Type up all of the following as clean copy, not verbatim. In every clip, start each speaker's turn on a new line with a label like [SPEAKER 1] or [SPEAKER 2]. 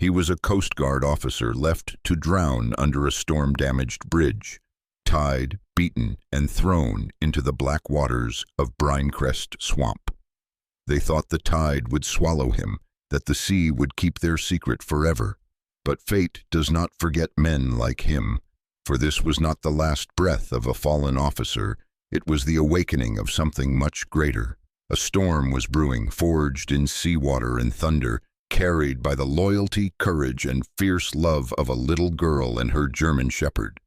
[SPEAKER 1] He was a Coast Guard officer left to drown under a storm-damaged bridge, tied, beaten, and thrown into the black waters of Brinecrest swamp. They thought the tide would swallow him, that the sea would keep their secret forever. But fate does not forget men like him, for this was not the last breath of a fallen officer, it was the awakening of something much greater. A storm was brewing, forged in seawater and thunder, carried by the loyalty, courage, and fierce love of a little girl and her German shepherd.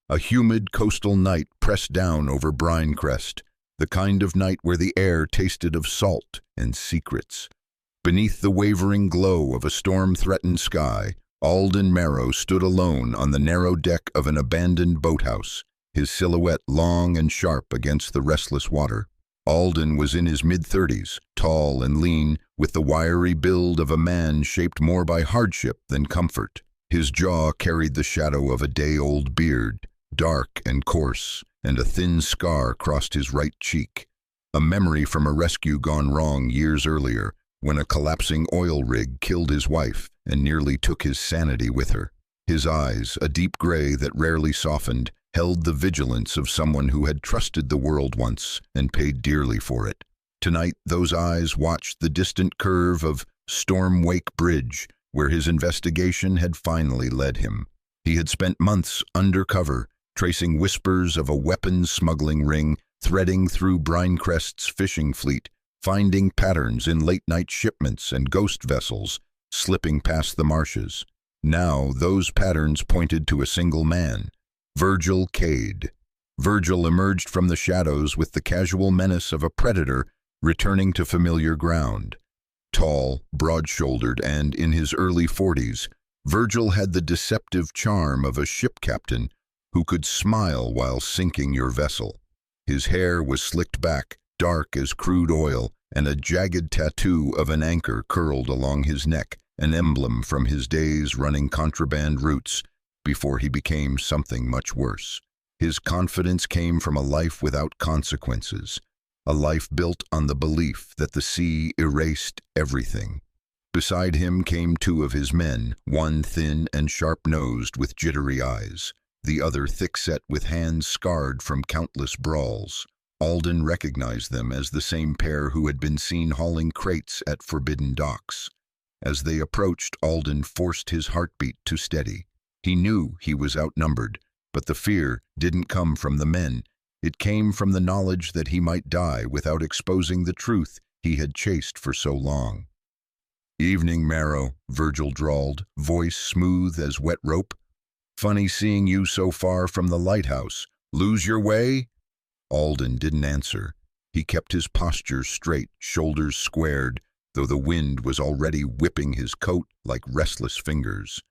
[SPEAKER 1] A humid coastal night pressed down over Brinecrest, the kind of night where the air tasted of salt and secrets. Beneath the wavering glow of a storm-threatened sky, Alden Marrow stood alone on the narrow deck of an abandoned boathouse, his silhouette long and sharp against the restless water. Alden was in his mid-30s, tall and lean, with the wiry build of a man shaped more by hardship than comfort. His jaw carried the shadow of a day-old beard, dark and coarse, and a thin scar crossed his right cheek, a memory from a rescue gone wrong years earlier, when a collapsing oil rig killed his wife and nearly took his sanity with her. His eyes, a deep gray that rarely softened, held the vigilance of someone who had trusted the world once and paid dearly for it. Tonight, those eyes watched the distant curve of Storm Wake Bridge, where his investigation had finally led him. He had spent months undercover, tracing whispers of a weapons smuggling ring, threading through Brinecrest's fishing fleet, finding patterns in late-night shipments and ghost vessels slipping past the marshes. Now, those patterns pointed to a single man, Virgil Cade. Virgil emerged from the shadows with the casual menace of a predator returning to familiar ground. Tall, broad-shouldered, and in his early 40s, Virgil had the deceptive charm of a ship captain who could smile while sinking your vessel. His hair was slicked back, dark as crude oil, and a jagged tattoo of an anchor curled along his neck, an emblem from his days running contraband routes before he became something much worse. His confidence came from a life without consequences, a life built on the belief that the sea erased everything. Beside him came two of his men, one thin and sharp-nosed with jittery eyes, the other thick-set with hands scarred from countless brawls. Alden recognized them as the same pair who had been seen hauling crates at forbidden docks. As they approached, Alden forced his heartbeat to steady. He knew he was outnumbered, but the fear didn't come from the men. It came from the knowledge that he might die without exposing the truth he had chased for so long. "Evening, Marrow," Virgil drawled, voice smooth as wet rope. "Funny seeing you so far from the lighthouse. Lose your way?" Alden didn't answer. He kept his posture straight, shoulders squared, though the wind was already whipping his coat like restless fingers.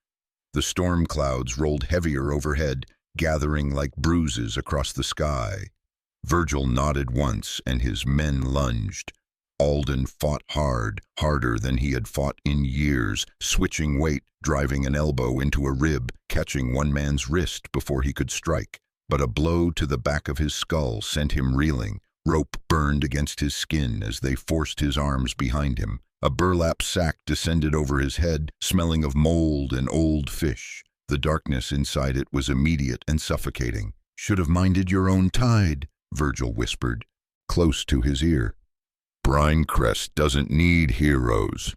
[SPEAKER 1] The storm clouds rolled heavier overhead, gathering like bruises across the sky. Virgil nodded once, and his men lunged. Alden fought hard, harder than he had fought in years, switching weight, driving an elbow into a rib, catching one man's wrist before he could strike. But a blow to the back of his skull sent him reeling. Rope burned against his skin as they forced his arms behind him. A burlap sack descended over his head, smelling of mold and old fish. The darkness inside it was immediate and suffocating. "Should have minded your own tide," Virgil whispered, close to his ear. "Brinecrest doesn't need heroes."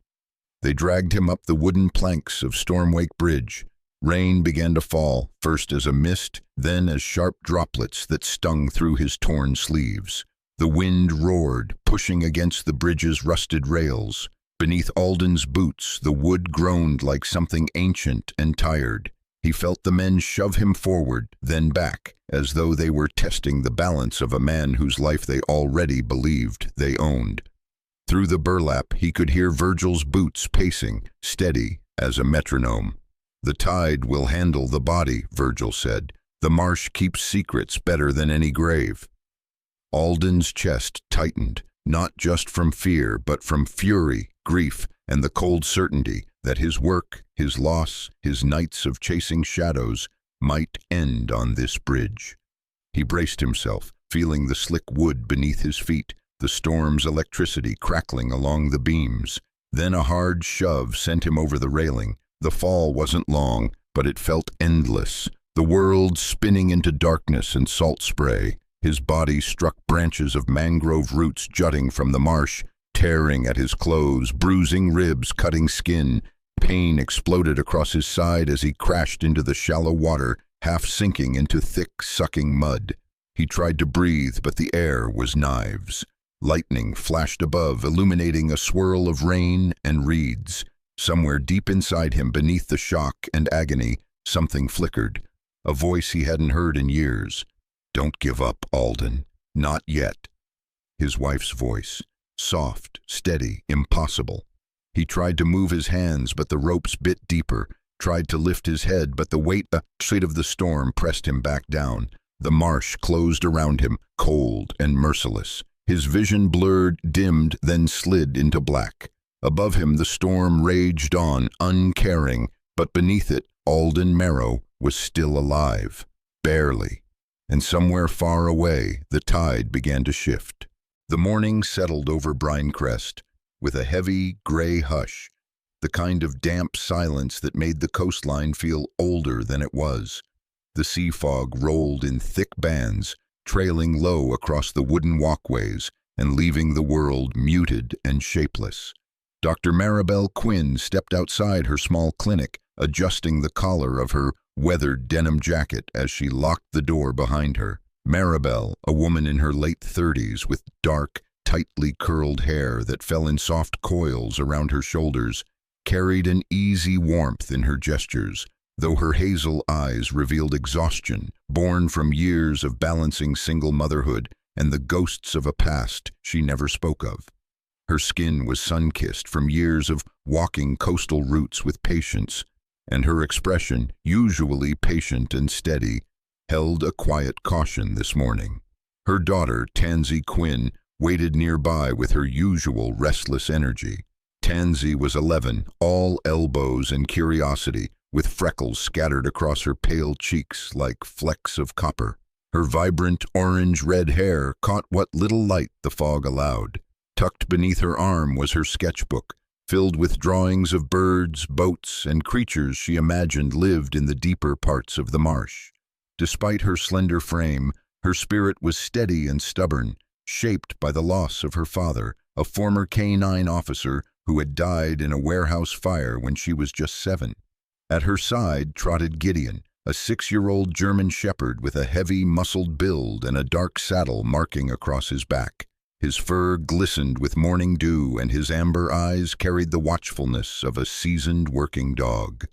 [SPEAKER 1] They dragged him up the wooden planks of Stormwake Bridge. Rain began to fall, first as a mist, then as sharp droplets that stung through his torn sleeves. The wind roared, pushing against the bridge's rusted rails. Beneath Alden's boots, the wood groaned like something ancient and tired. He felt the men shove him forward, then back, as though they were testing the balance of a man whose life they already believed they owned. Through the burlap, he could hear Virgil's boots pacing, steady as a metronome. "The tide will handle the body," Virgil said. "The marsh keeps secrets better than any grave." Alden's chest tightened, not just from fear, but from fury, grief, and the cold certainty that his work, his loss, his nights of chasing shadows might end on this bridge. He braced himself, feeling the slick wood beneath his feet, the storm's electricity crackling along the beams. Then a hard shove sent him over the railing. The fall wasn't long, but it felt endless, the world spinning into darkness and salt spray. His body struck branches of mangrove roots jutting from the marsh, tearing at his clothes, bruising ribs, cutting skin. Pain exploded across his side as he crashed into the shallow water, half sinking into thick, sucking mud. He tried to breathe, but the air was knives. Lightning flashed above, illuminating a swirl of rain and reeds. Somewhere deep inside him, beneath the shock and agony, something flickered. A voice he hadn't heard in years. "Don't give up, Alden. Not yet." His wife's voice. Soft, steady, impossible. He tried to move his hands, but the ropes bit deeper. Tried to lift his head, but the weight of the storm pressed him back down. The marsh closed around him, cold and merciless. His vision blurred, dimmed, then slid into black. Above him the storm raged on, uncaring, but beneath it, Alden Merrow was still alive. Barely. And somewhere far away, the tide began to shift. The morning settled over Brinecrest, with a heavy, gray hush, the kind of damp silence that made the coastline feel older than it was. The sea fog rolled in thick bands, trailing low across the wooden walkways and leaving the world muted and shapeless. Dr. Maribel Quinn stepped outside her small clinic, adjusting the collar of her weathered denim jacket as she locked the door behind her. Maribel, a woman in her late 30s with dark, tightly curled hair that fell in soft coils around her shoulders, carried an easy warmth in her gestures, though her hazel eyes revealed exhaustion, born from years of balancing single motherhood and the ghosts of a past she never spoke of. Her skin was sun-kissed from years of walking coastal routes with patience, and her expression, usually patient and steady, held a quiet caution this morning. Her daughter, Tansy Quinn, waited nearby with her usual restless energy. Tansy was 11, all elbows and curiosity, with freckles scattered across her pale cheeks like flecks of copper. Her vibrant orange-red hair caught what little light the fog allowed. Tucked beneath her arm was her sketchbook, filled with drawings of birds, boats, and creatures she imagined lived in the deeper parts of the marsh. Despite her slender frame, her spirit was steady and stubborn, shaped by the loss of her father, a former K-9 officer who had died in a warehouse fire when she was just 7. At her side trotted Gideon, a 6-year-old German shepherd with a heavy, muscled build and a dark saddle marking across his back. His fur glistened with morning dew, and his amber eyes carried the watchfulness of a seasoned working dog.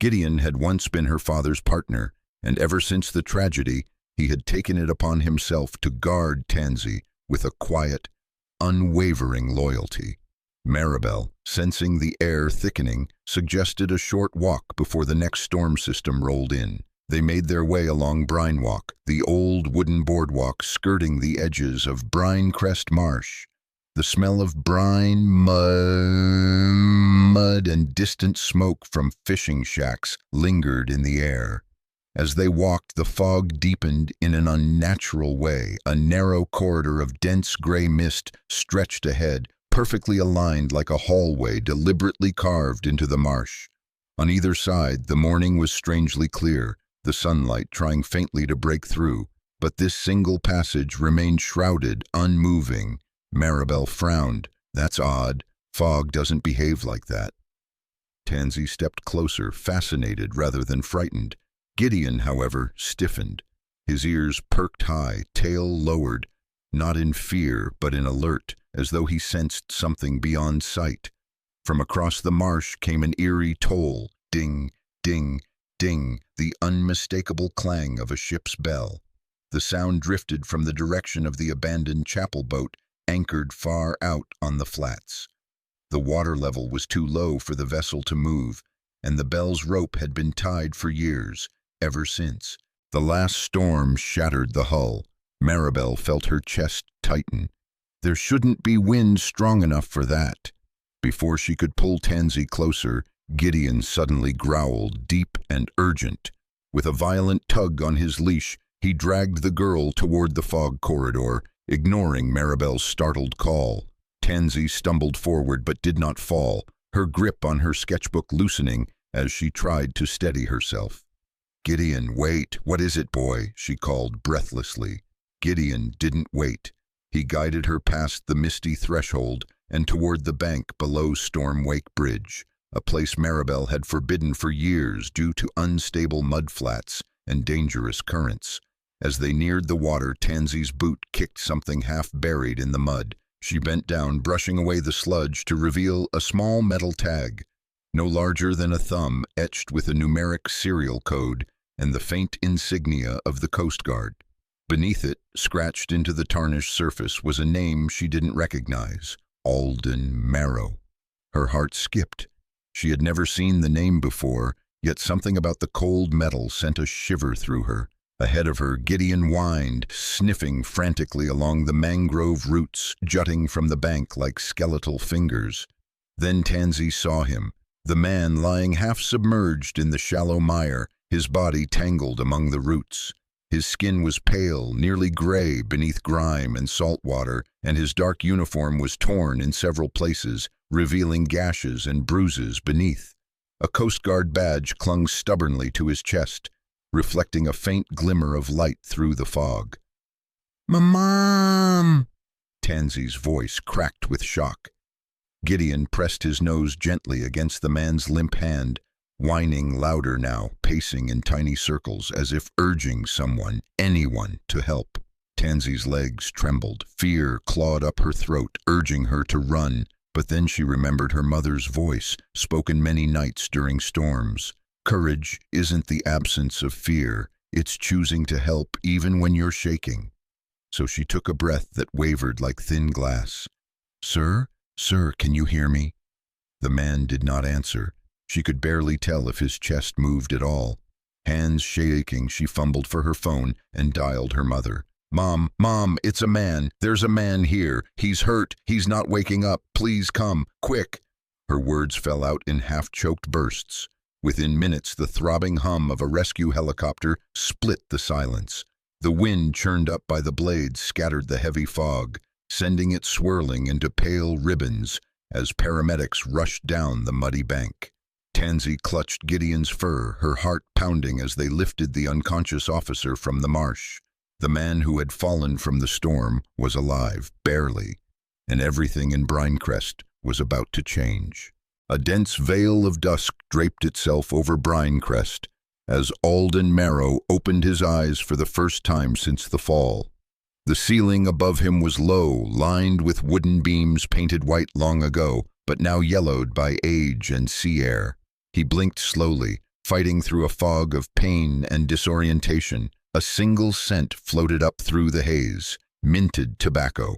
[SPEAKER 1] Gideon had once been her father's partner, and ever since the tragedy, he had taken it upon himself to guard Tansy with a quiet, unwavering loyalty. Maribel, sensing the air thickening, suggested a short walk before the next storm system rolled in. They made their way along Brinewalk, the old wooden boardwalk skirting the edges of Brinecrest Marsh. The smell of brine, mud, and distant smoke from fishing shacks lingered in the air. As they walked, the fog deepened in an unnatural way. A narrow corridor of dense gray mist stretched ahead, perfectly aligned like a hallway deliberately carved into the marsh. On either side, the morning was strangely clear, the sunlight trying faintly to break through, but this single passage remained shrouded, unmoving. Maribel frowned. "That's odd. Fog doesn't behave like that." Tansy stepped closer, fascinated rather than frightened. Gideon, however, stiffened. His ears perked high, tail lowered, not in fear but in alert, as though he sensed something beyond sight. From across the marsh came an eerie toll, ding, ding, ding, the unmistakable clang of a ship's bell. The sound drifted from the direction of the abandoned chapel boat, anchored far out on the flats. The water level was too low for the vessel to move, and the bell's rope had been tied for years, ever since. The last storm shattered the hull. Maribel felt her chest tighten. There shouldn't be wind strong enough for that. Before she could pull Tansy closer, Gideon suddenly growled, deep and urgent. With a violent tug on his leash, he dragged the girl toward the fog corridor, ignoring Maribel's startled call. Tansy stumbled forward but did not fall, her grip on her sketchbook loosening as she tried to steady herself. "Gideon, wait! What is it, boy?" she called breathlessly. Gideon didn't wait. He guided her past the misty threshold and toward the bank below Storm Wake Bridge, a place Maribel had forbidden for years due to unstable mudflats and dangerous currents. As they neared the water, Tansy's boot kicked something half buried in the mud. She bent down, brushing away the sludge, to reveal a small metal tag, no larger than a thumb, etched with a numeric serial code and the faint insignia of the Coast Guard. Beneath it, scratched into the tarnished surface, was a name she didn't recognize: Alden Marrow. Her heart skipped. She had never seen the name before, yet something about the cold metal sent a shiver through her. Ahead of her, Gideon whined, sniffing frantically along the mangrove roots jutting from the bank like skeletal fingers. Then Tansy saw him, the man lying half submerged in the shallow mire, his body tangled among the roots. His skin was pale, nearly gray beneath grime and salt water, and his dark uniform was torn in several places, revealing gashes and bruises beneath. A Coast Guard badge clung stubbornly to his chest, reflecting a faint glimmer of light through the fog. "Mom!" Tansy's voice cracked with shock. Gideon pressed his nose gently against the man's limp hand, whining louder now, pacing in tiny circles as if urging someone, anyone, to help. Tansy's legs trembled. Fear clawed up her throat, urging her to run, but then she remembered her mother's voice, spoken many nights during storms. Courage isn't the absence of fear, it's choosing to help even when you're shaking. So she took a breath that wavered like thin glass. "Sir? Sir, can you hear me?" The man did not answer. She could barely tell if his chest moved at all. Hands shaking, she fumbled for her phone and dialed her mother. Mom, it's a man. There's a man here. He's hurt. He's not waking up. Please come, quick." Her words fell out in half-choked bursts. Within minutes, the throbbing hum of a rescue helicopter split the silence. The wind, churned up by the blades, scattered the heavy fog, sending it swirling into pale ribbons as paramedics rushed down the muddy bank. Tansy clutched Gideon's fur, her heart pounding as they lifted the unconscious officer from the marsh. The man who had fallen from the storm was alive, barely, and everything in Brinecrest was about to change. A dense veil of dusk draped itself over Brinecrest as Alden Marrow opened his eyes for the first time since the fall. The ceiling above him was low, lined with wooden beams painted white long ago, but now yellowed by age and sea air. He blinked slowly, fighting through a fog of pain and disorientation. A single scent floated up through the haze: minted tobacco.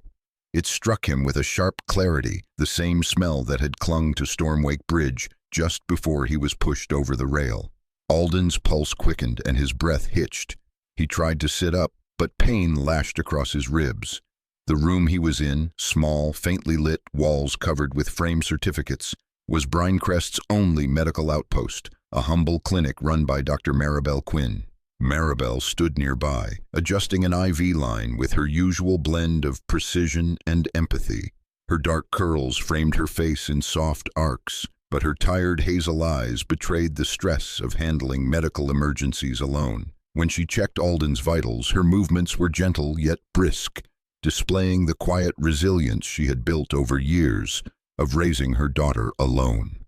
[SPEAKER 1] It struck him with a sharp clarity, the same smell that had clung to Stormwake Bridge just before he was pushed over the rail. Alden's pulse quickened and his breath hitched. He tried to sit up, but pain lashed across his ribs. The room he was in, small, faintly lit, walls covered with framed certificates, was Brinecrest's only medical outpost, a humble clinic run by Dr. Maribel Quinn. Maribel stood nearby, adjusting an IV line with her usual blend of precision and empathy. Her dark curls framed her face in soft arcs, but her tired hazel eyes betrayed the stress of handling medical emergencies alone. When she checked Alden's vitals, her movements were gentle yet brisk, displaying the quiet resilience she had built over years of raising her daughter alone.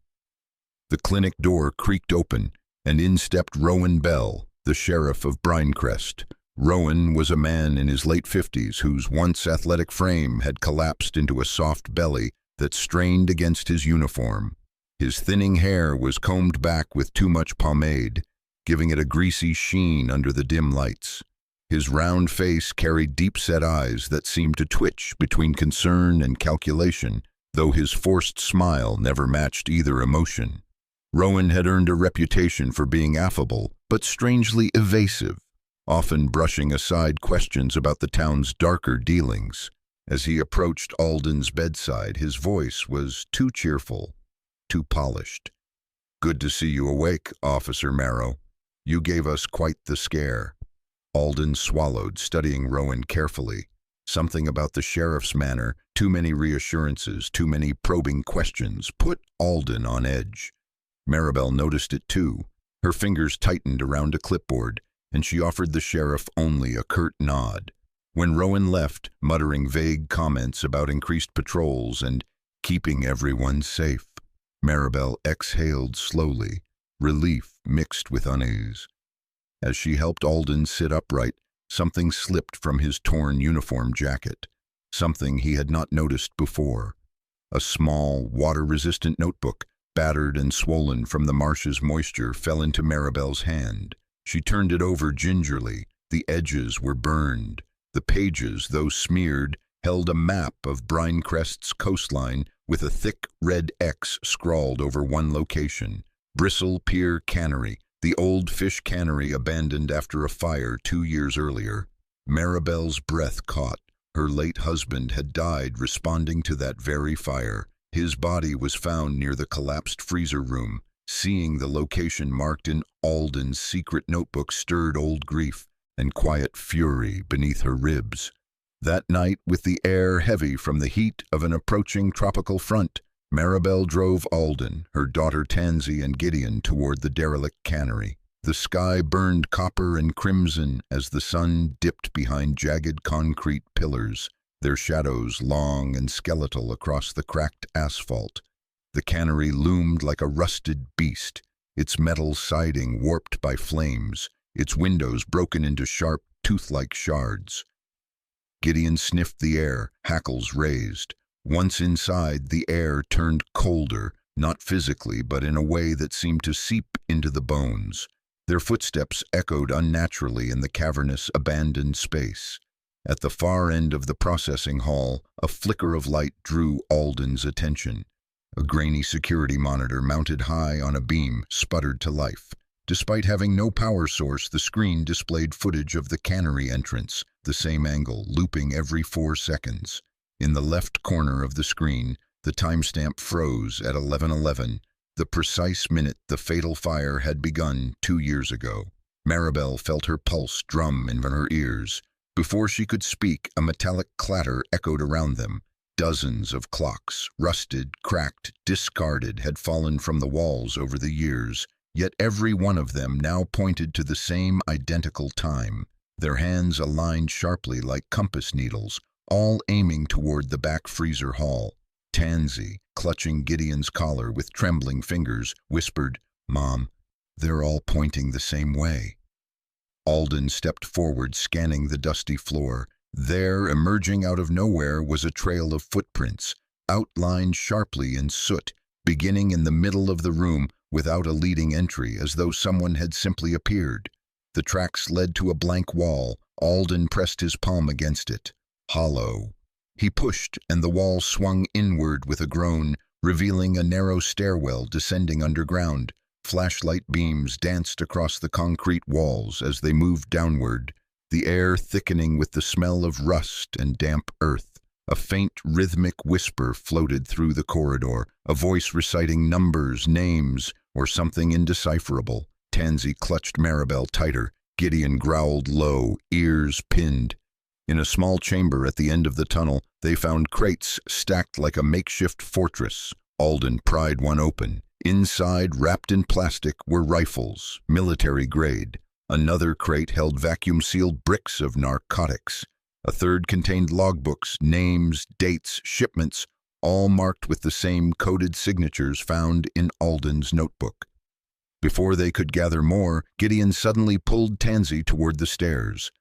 [SPEAKER 1] The clinic door creaked open, and in stepped Rowan Bell, the sheriff of Brinecrest. Rowan was a man in his late 50s whose once athletic frame had collapsed into a soft belly that strained against his uniform. His thinning hair was combed back with too much pomade, giving it a greasy sheen under the dim lights. His round face carried deep-set eyes that seemed to twitch between concern and calculation, though his forced smile never matched either emotion. Rowan had earned a reputation for being affable, but strangely evasive, often brushing aside questions about the town's darker dealings. As he approached Alden's bedside, his voice was too cheerful, too polished. "Good to see you awake, Officer Marrow. You gave us quite the scare." Alden swallowed, studying Rowan carefully. Something about the sheriff's manner, too many reassurances, too many probing questions, put Alden on edge. Maribel noticed it too. Her fingers tightened around a clipboard, and she offered the sheriff only a curt nod. When Rowan left, muttering vague comments about increased patrols and keeping everyone safe, Maribel exhaled slowly, relief mixed with unease. As she helped Alden sit upright, something slipped from his torn uniform jacket, something he had not noticed before. A small, water-resistant notebook, battered and swollen from the marsh's moisture, fell into Maribel's hand. She turned it over gingerly. The edges were burned. The pages, though smeared, held a map of Brinecrest's coastline with a thick red X scrawled over one location. Bristle Pier Cannery, the old fish cannery abandoned after a fire 2 years earlier. Maribel's breath caught. Her late husband had died responding to that very fire. His body was found near the collapsed freezer room. Seeing the location marked in Alden's secret notebook stirred old grief and quiet fury beneath her ribs. That night, with the air heavy from the heat of an approaching tropical front, Maribel drove Alden, her daughter Tansy, and Gideon toward the derelict cannery. The sky burned copper and crimson as the sun dipped behind jagged concrete pillars, their shadows long and skeletal across the cracked asphalt. The cannery loomed like a rusted beast, its metal siding warped by flames, its windows broken into sharp, tooth-like shards. Gideon sniffed the air, hackles raised. Once inside, the air turned colder, not physically, but in a way that seemed to seep into the bones. Their footsteps echoed unnaturally in the cavernous, abandoned space. At the far end of the processing hall, a flicker of light drew Alden's attention. A grainy security monitor mounted high on a beam sputtered to life. Despite having no power source, the screen displayed footage of the cannery entrance, the same angle, looping every 4 seconds. In the left corner of the screen, the timestamp froze at 11:11, the precise minute the fatal fire had begun 2 years ago. Maribel felt her pulse drum in her ears. Before she could speak, a metallic clatter echoed around them. Dozens of clocks, rusted, cracked, discarded, had fallen from the walls over the years, yet every one of them now pointed to the same identical time, their hands aligned sharply like compass needles, all aiming toward the back freezer hall. Tansy, clutching Gideon's collar with trembling fingers, whispered, "Mom, they're all pointing the same way." Alden stepped forward, scanning the dusty floor. There, emerging out of nowhere, was a trail of footprints, outlined sharply in soot, beginning in the middle of the room without a leading entry, as though someone had simply appeared. The tracks led to a blank wall. Alden pressed his palm against it. Hollow. He pushed, and the wall swung inward with a groan, revealing a narrow stairwell descending underground. Flashlight beams danced across the concrete walls as they moved downward, the air thickening with the smell of rust and damp earth. A faint, rhythmic whisper floated through the corridor, a voice reciting numbers, names, or something indecipherable. Tansy clutched Maribel tighter. Gideon growled low, ears pinned. In a small chamber at the end of the tunnel, they found crates stacked like a makeshift fortress. Alden pried one open. Inside, wrapped in plastic, were rifles, military grade. Another crate held vacuum-sealed bricks of narcotics. A third contained logbooks, names, dates, shipments, all marked with the same coded signatures found in Alden's notebook. Before they could gather more, Gideon suddenly pulled Tansy toward the stairs.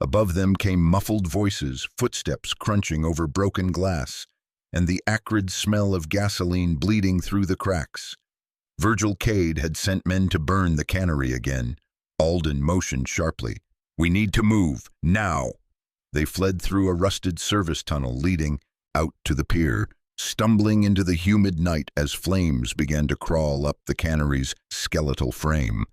[SPEAKER 1] Above them came muffled voices, footsteps crunching over broken glass, and the acrid smell of gasoline bleeding through the cracks. Virgil Cade had sent men to burn the cannery again. Alden motioned sharply. "We need to move, now!" They fled through a rusted service tunnel leading out to the pier, stumbling into the humid night as flames began to crawl up the cannery's skeletal frame.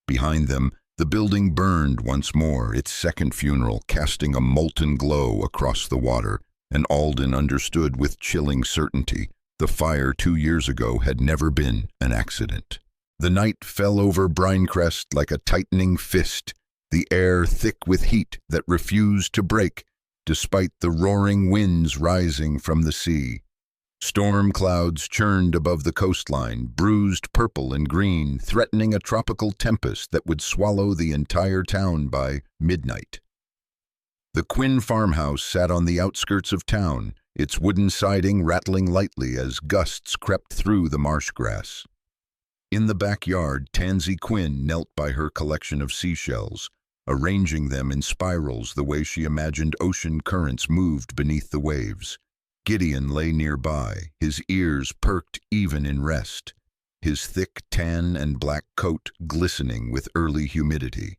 [SPEAKER 1] Behind them, the building burned once more, its second funeral casting a molten glow across the water, and Alden understood with chilling certainty the fire 2 years ago had never been an accident. The night fell over Brinecrest like a tightening fist, the air thick with heat that refused to break, despite the roaring winds rising from the sea. Storm clouds churned above the coastline, bruised purple and green, threatening a tropical tempest that would swallow the entire town by midnight. The Quinn farmhouse sat on the outskirts of town, its wooden siding rattling lightly as gusts crept through the marsh grass. In the backyard, Tansy Quinn knelt by her collection of seashells, arranging them in spirals the way she imagined ocean currents moved beneath the waves. Gideon lay nearby, his ears perked even in rest, his thick tan and black coat glistening with early humidity.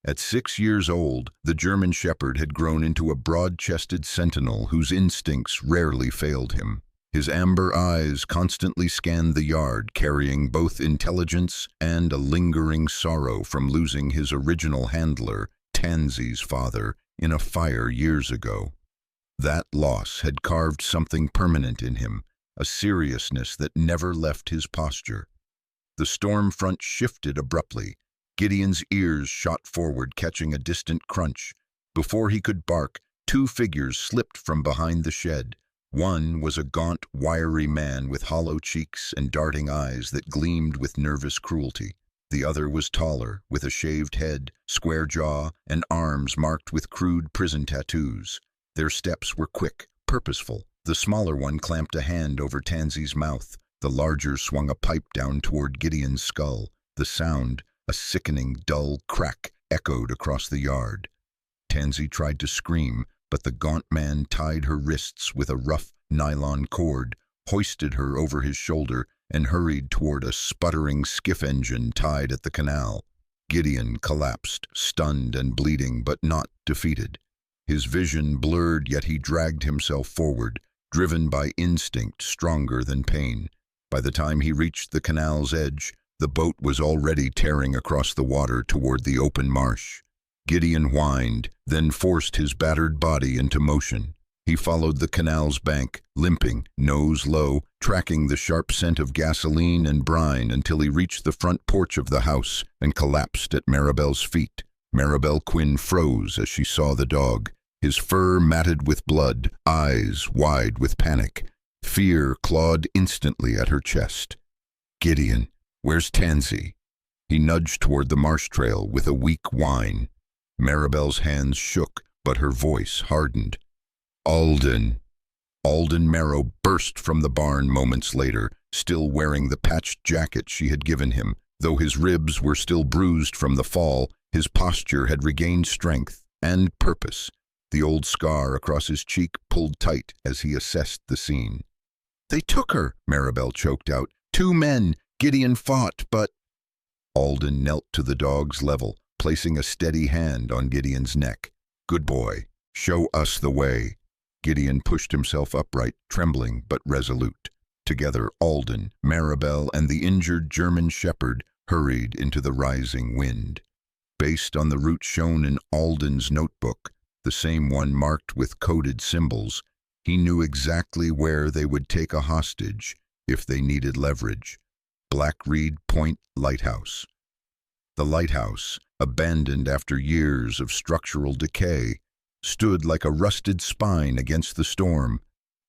[SPEAKER 1] At 6 years old, the German shepherd had grown into a broad-chested sentinel whose instincts rarely failed him. His amber eyes constantly scanned the yard, carrying both intelligence and a lingering sorrow from losing his original handler, Tansy's father, in a fire years ago. That loss had carved something permanent in him, a seriousness that never left his posture. The storm front shifted abruptly. Gideon's ears shot forward, catching a distant crunch. Before he could bark, 2 figures slipped from behind the shed. One was a gaunt, wiry man with hollow cheeks and darting eyes that gleamed with nervous cruelty. The other was taller, with a shaved head, square jaw, and arms marked with crude prison tattoos. Their steps were quick, purposeful. The smaller one clamped a hand over Tansy's mouth. The larger swung a pipe down toward Gideon's skull. The sound, a sickening, dull crack, echoed across the yard. Tansy tried to scream, but the gaunt man tied her wrists with a rough nylon cord, hoisted her over his shoulder, and hurried toward a sputtering skiff engine tied at the canal. Gideon collapsed, stunned and bleeding, but not defeated. His vision blurred, yet he dragged himself forward, driven by instinct stronger than pain. By the time he reached the canal's edge, the boat was already tearing across the water toward the open marsh. Gideon whined, then forced his battered body into motion. He followed the canal's bank, limping, nose low, tracking the sharp scent of gasoline and brine until he reached the front porch of the house and collapsed at Maribel's feet. Maribel Quinn froze as she saw the dog, his fur matted with blood, eyes wide with panic. Fear clawed instantly at her chest. "Gideon, where's Tansy?" He nudged toward the marsh trail with a weak whine. Maribel's hands shook, but her voice hardened. "Alden." Alden Marrow burst from the barn moments later, still wearing the patched jacket she had given him. Though his ribs were still bruised from the fall, his posture had regained strength and purpose. The old scar across his cheek pulled tight as he assessed the scene. "They took her," Maribel choked out. "2 men. Gideon fought, but—" Alden knelt to the dog's level, placing a steady hand on Gideon's neck. "Good boy. Show us the way." Gideon pushed himself upright, trembling but resolute. Together, Alden, Maribel, and the injured German shepherd hurried into the rising wind. Based on the route shown in Alden's notebook, the same one marked with coded symbols, he knew exactly where they would take a hostage if they needed leverage. Black Reed Point Lighthouse. The lighthouse, abandoned after years of structural decay, stood like a rusted spine against the storm.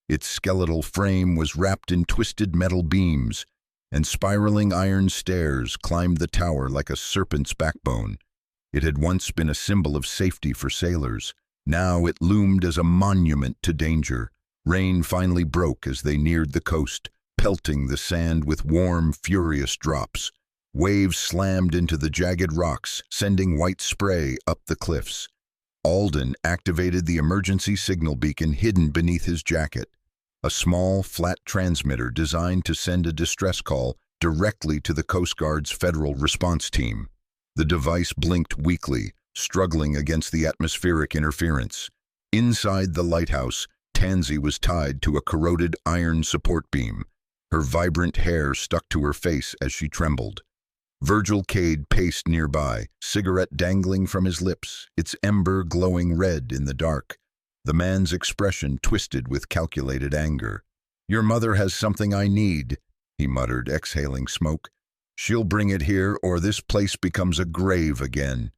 [SPEAKER 1] Its skeletal frame was wrapped in twisted metal beams, and spiraling iron stairs climbed the tower like a serpent's backbone. It had once been a symbol of safety for sailors. Now it loomed as a monument to danger. Rain finally broke as they neared the coast, pelting the sand with warm, furious drops. Waves slammed into the jagged rocks, sending white spray up the cliffs. Alden activated the emergency signal beacon hidden beneath his jacket, a small, flat transmitter designed to send a distress call directly to the Coast Guard's Federal Response Team. The device blinked weakly, struggling against the atmospheric interference. Inside the lighthouse, Tansy was tied to a corroded iron support beam. Her vibrant hair stuck to her face as she trembled. Virgil Cade paced nearby, cigarette dangling from his lips, its ember glowing red in the dark. The man's expression twisted with calculated anger. "Your mother has something I need," he muttered, exhaling smoke. "She'll bring it here, or this place becomes a grave again."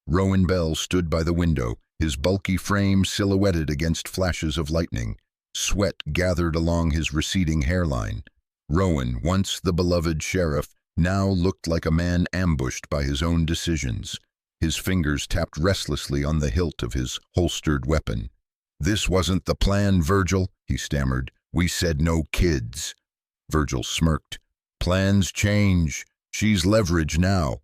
[SPEAKER 1] Rowan Bell stood by the window, his bulky frame silhouetted against flashes of lightning. Sweat gathered along his receding hairline. Rowan, once the beloved sheriff, now looked like a man ambushed by his own decisions. His fingers tapped restlessly on the hilt of his holstered weapon. "This wasn't the plan, Virgil," he stammered. "We said no kids." Virgil smirked. "Plans change. She's leverage now."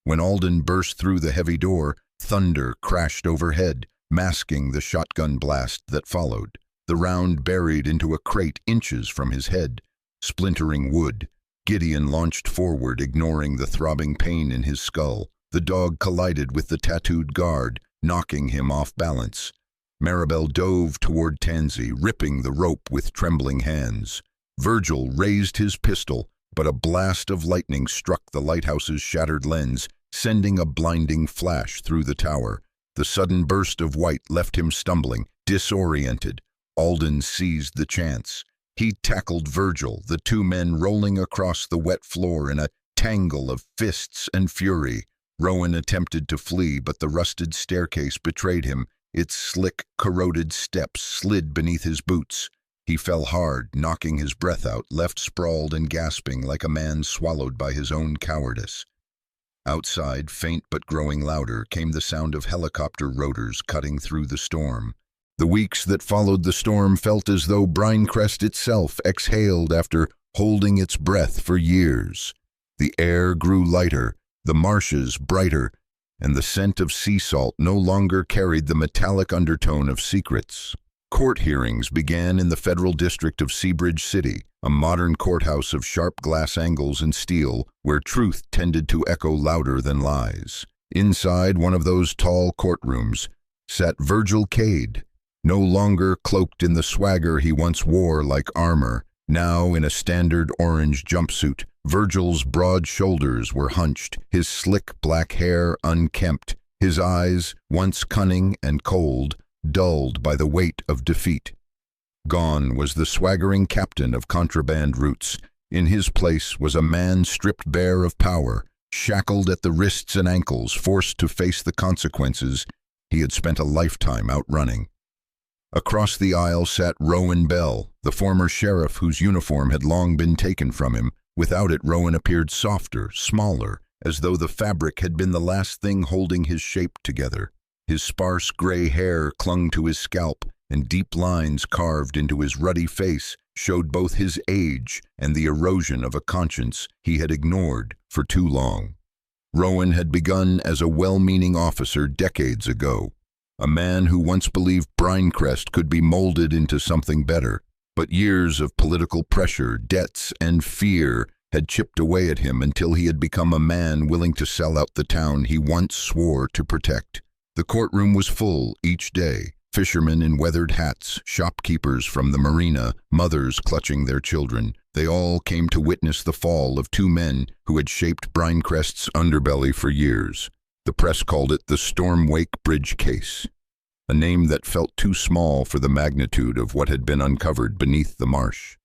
[SPEAKER 1] When Alden burst through the heavy door, thunder crashed overhead, masking the shotgun blast that followed. The round buried into a crate inches from his head. Splintering wood, Gideon launched forward, ignoring the throbbing pain in his skull. The dog collided with the tattooed guard, knocking him off balance. Maribel dove toward Tansy, ripping the rope with trembling hands. Virgil raised his pistol, but a blast of lightning struck the lighthouse's shattered lens, sending a blinding flash through the tower. The sudden burst of white left him stumbling, disoriented. Alden seized the chance. He tackled Virgil, the two men rolling across the wet floor in a tangle of fists and fury. Rowan attempted to flee, but the rusted staircase betrayed him. Its slick, corroded steps slid beneath his boots. He fell hard, knocking his breath out, left sprawled and gasping like a man swallowed by his own cowardice. Outside, faint but growing louder, came the sound of helicopter rotors cutting through the storm. The weeks that followed the storm felt as though Brinecrest itself exhaled after holding its breath for years. The air grew lighter, the marshes brighter, and the scent of sea salt no longer carried the metallic undertone of secrets. Court hearings began in the federal district of Seabridge City, a modern courthouse of sharp glass angles and steel where truth tended to echo louder than lies. Inside one of those tall courtrooms sat Virgil Cade, no longer cloaked in the swagger he once wore like armor. Now in a standard orange jumpsuit, Virgil's broad shoulders were hunched, his slick black hair unkempt, his eyes, once cunning and cold, dulled by the weight of defeat. Gone was the swaggering captain of contraband routes. In his place was a man stripped bare of power, shackled at the wrists and ankles, forced to face the consequences he had spent a lifetime outrunning. Across the aisle sat Rowan Bell, the former sheriff whose uniform had long been taken from him. Without it, Rowan appeared softer, smaller, as though the fabric had been the last thing holding his shape together. His sparse gray hair clung to his scalp, and deep lines carved into his ruddy face showed both his age and the erosion of a conscience he had ignored for too long. Rowan had begun as a well-meaning officer decades ago, a man who once believed Brinecrest could be molded into something better. But years of political pressure, debts, and fear had chipped away at him until he had become a man willing to sell out the town he once swore to protect. The courtroom was full each day. Fishermen in weathered hats, shopkeepers from the marina, mothers clutching their children. They all came to witness the fall of two men who had shaped Brinecrest's underbelly for years. The press called it the Stormwake Bridge case, a name that felt too small for the magnitude of what had been uncovered beneath the marsh.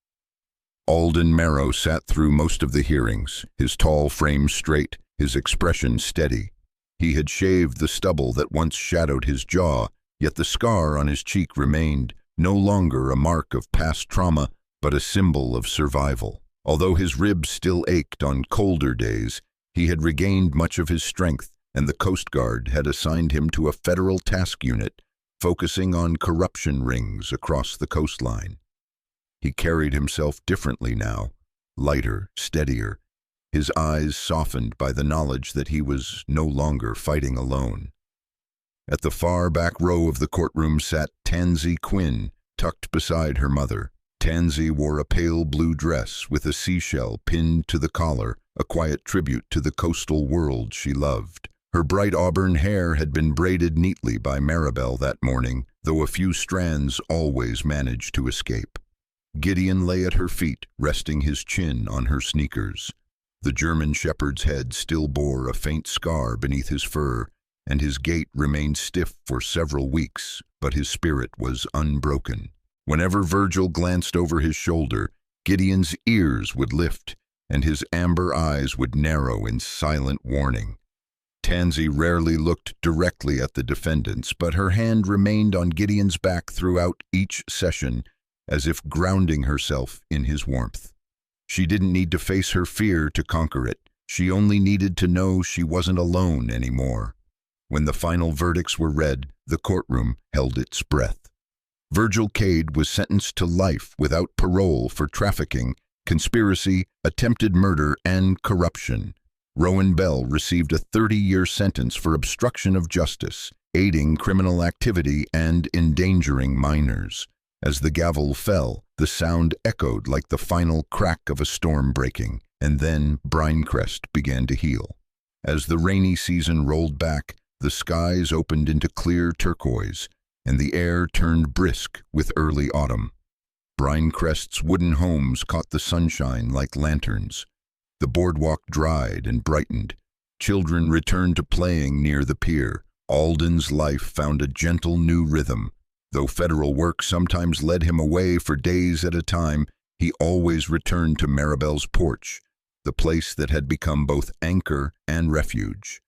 [SPEAKER 1] Alden Marrow sat through most of the hearings, his tall frame straight, his expression steady. He had shaved the stubble that once shadowed his jaw, yet the scar on his cheek remained, no longer a mark of past trauma, but a symbol of survival. Although his ribs still ached on colder days, he had regained much of his strength, and the Coast Guard had assigned him to a federal task unit focusing on corruption rings across the coastline. He carried himself differently now, lighter, steadier, his eyes softened by the knowledge that he was no longer fighting alone. At the far back row of the courtroom sat Tansy Quinn, tucked beside her mother. Tansy wore a pale blue dress with a seashell pinned to the collar, a quiet tribute to the coastal world she loved. Her bright auburn hair had been braided neatly by Maribel that morning, though a few strands always managed to escape. Gideon lay at her feet, resting his chin on her sneakers. The German shepherd's head still bore a faint scar beneath his fur, and his gait remained stiff for several weeks, but his spirit was unbroken. Whenever Virgil glanced over his shoulder, Gideon's ears would lift, and his amber eyes would narrow in silent warning. Tansy rarely looked directly at the defendants, but her hand remained on Gideon's back throughout each session, as if grounding herself in his warmth. She didn't need to face her fear to conquer it. She only needed to know she wasn't alone anymore. When the final verdicts were read, the courtroom held its breath. Virgil Cade was sentenced to life without parole for trafficking, conspiracy, attempted murder, and corruption. Rowan Bell received a 30-year sentence for obstruction of justice, aiding criminal activity, and endangering minors. As the gavel fell, the sound echoed like the final crack of a storm breaking, and then Brinecrest began to heal. As the rainy season rolled back, the skies opened into clear turquoise, and the air turned brisk with early autumn. Brinecrest's wooden homes caught the sunshine like lanterns. The boardwalk dried and brightened. Children returned to playing near the pier. Alden's life found a gentle new rhythm. Though federal work sometimes led him away for days at a time, he always returned to Maribel's porch, the place that had become both anchor and refuge.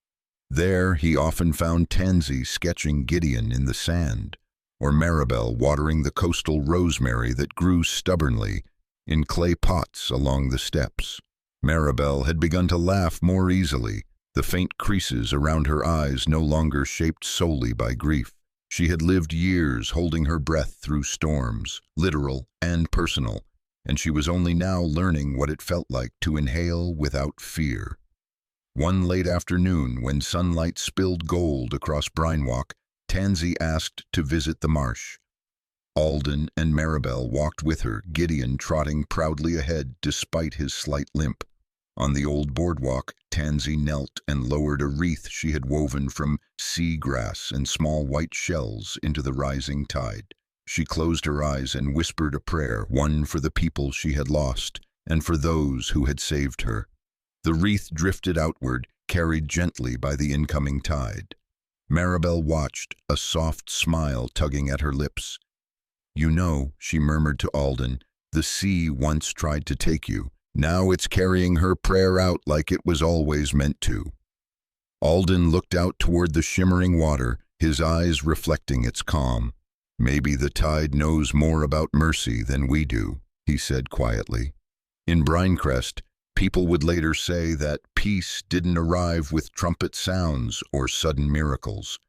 [SPEAKER 1] There he often found Tansy sketching Gideon in the sand, or Maribel watering the coastal rosemary that grew stubbornly in clay pots along the steps. Maribel had begun to laugh more easily, the faint creases around her eyes no longer shaped solely by grief. She had lived years holding her breath through storms, literal and personal, and she was only now learning what it felt like to inhale without fear. One late afternoon, when sunlight spilled gold across Brinewalk, Tansy asked to visit the marsh. Alden and Maribel walked with her, Gideon trotting proudly ahead despite his slight limp. On the old boardwalk, Tansy knelt and lowered a wreath she had woven from sea grass and small white shells into the rising tide. She closed her eyes and whispered a prayer, one for the people she had lost, and for those who had saved her. The wreath drifted outward, carried gently by the incoming tide. Maribel watched, a soft smile tugging at her lips. "You know," she murmured to Alden, "the sea once tried to take you. Now it's carrying her prayer out like it was always meant to." Alden looked out toward the shimmering water, his eyes reflecting its calm. "Maybe the tide knows more about mercy than we do," he said quietly. In Brinecrest, people would later say that peace didn't arrive with trumpet sounds or sudden miracles.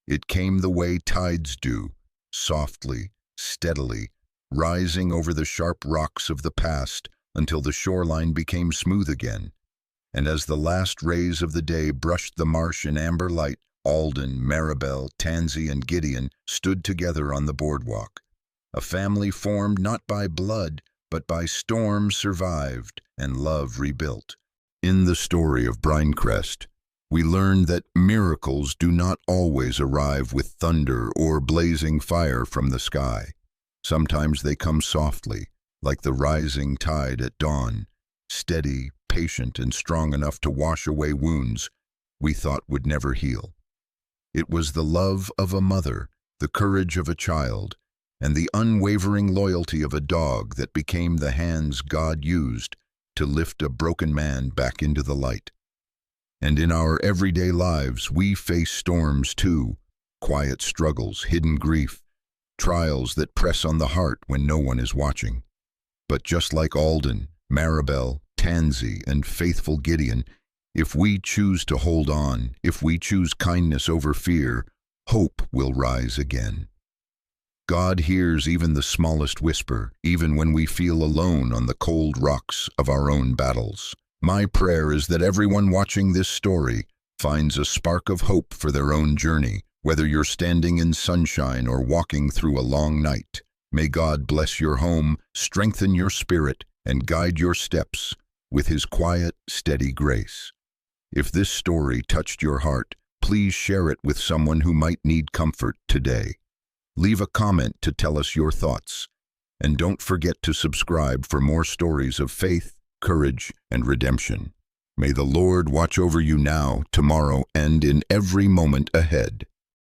[SPEAKER 1] It came the way tides do, softly, steadily, rising over the sharp rocks of the past until the shoreline became smooth again. And as the last rays of the day brushed the marsh in amber light, Alden, Maribel, Tansy, and Gideon stood together on the boardwalk. A family formed not by blood, but by storm survived and love rebuilt. In the story of Brinecrest, we learn that miracles do not always arrive with thunder or blazing fire from the sky. Sometimes they come softly, like the rising tide at dawn, steady, patient, and strong enough to wash away wounds we thought would never heal. It was the love of a mother, the courage of a child, and the unwavering loyalty of a dog that became the hands God used to lift a broken man back into the light. And in our everyday lives, we face storms too, quiet struggles, hidden grief, trials that press on the heart when no one is watching. But just like Alden, Maribel, Tansy, and faithful Gideon, if we choose to hold on, if we choose kindness over fear, hope will rise again. God hears even the smallest whisper, even when we feel alone on the cold rocks of our own battles. My prayer is that everyone watching this story finds a spark of hope for their own journey, whether you're standing in sunshine or walking through a long night. May God bless your home, strengthen your spirit, and guide your steps with His quiet, steady grace. If this story touched your heart, please share it with someone who might need comfort today. Leave a comment to tell us your thoughts, and don't forget to subscribe for more stories of faith, courage, and redemption. May the Lord watch over you now, tomorrow, and in every moment ahead.